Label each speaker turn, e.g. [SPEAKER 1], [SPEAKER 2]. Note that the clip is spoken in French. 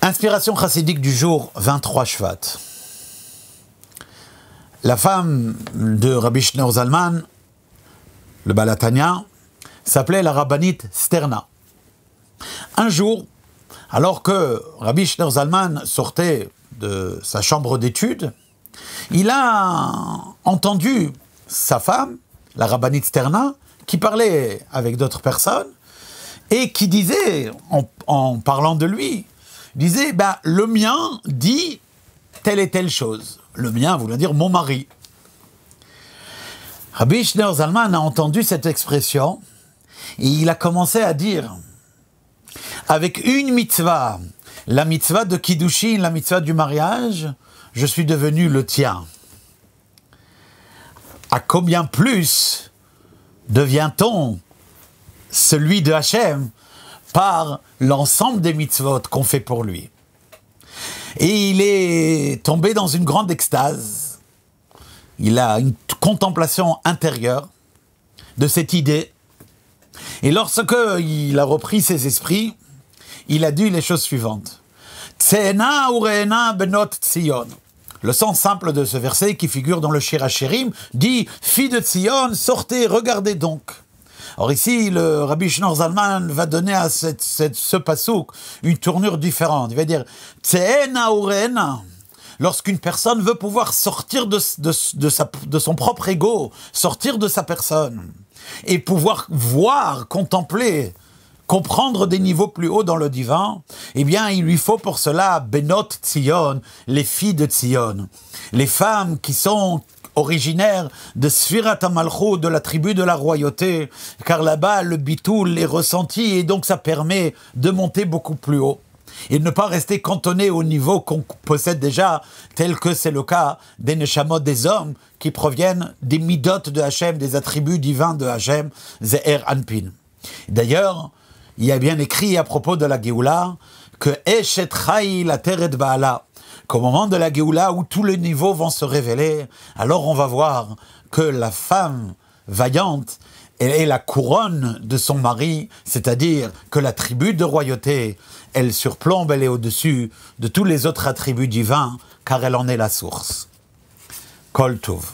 [SPEAKER 1] Inspiration chassidique du jour 23 Shvat. La femme de Rabbi Shneur Zalman, le Baal HaTanya, s'appelait la rabbinite Sterna. Un jour, alors que Rabbi Shneur Zalman sortait de sa chambre d'études, il a entendu sa femme, la rabbinite Sterna, qui parlait avec d'autres personnes et qui disait, en parlant de lui, disait, le mien dit telle et telle chose. Le mien voulait dire mon mari. Rabbi Shneur Zalman a entendu cette expression et il a commencé à dire, avec une mitzvah, la mitzvah de Kiddushin, la mitzvah du mariage, je suis devenu le tien. À combien plus devient-on celui de Hachem par l'ensemble des mitzvot qu'on fait pour lui? Et il est tombé dans une grande extase. Il a une contemplation intérieure de cette idée. Et lorsque il a repris ses esprits, il a dit les choses suivantes. Tseena ureena benot Tzion. Le sens simple de ce verset qui figure dans le Shir HaShirim dit « Filles de Tzion, sortez, regardez donc ». Or ici, le Rabbi Shneur Zalman va donner à ce pasouk une tournure différente. Il va dire « Tseena ureena ». Lorsqu'une personne veut pouvoir sortir de son propre ego, sortir de sa personne, et pouvoir voir, contempler, comprendre des niveaux plus hauts dans le divin, eh bien, il lui faut pour cela Benot Tzion, les filles de Tzion, les femmes qui sont originaires de Sfirat HaMalchut, de la tribu de la royauté, car là-bas, le bitoul est ressenti, et donc ça permet de monter beaucoup plus haut. Et ne pas rester cantonné au niveau qu'on possède déjà, tel que c'est le cas des neshamot des hommes qui proviennent des midot de Hachem, des attributs divins de Hachem, Ze'er Anpin. D'ailleurs, il y a bien écrit à propos de la Géoula que Eshet Chai la Teret Baala, qu'au moment de la Géoula où tous les niveaux vont se révéler, alors on va voir que la femme vaillante, elle est la couronne de son mari, c'est-à-dire que l'attribut de royauté, elle surplombe, elle est au-dessus de tous les autres attributs divins, car elle en est la source. Kol Tov.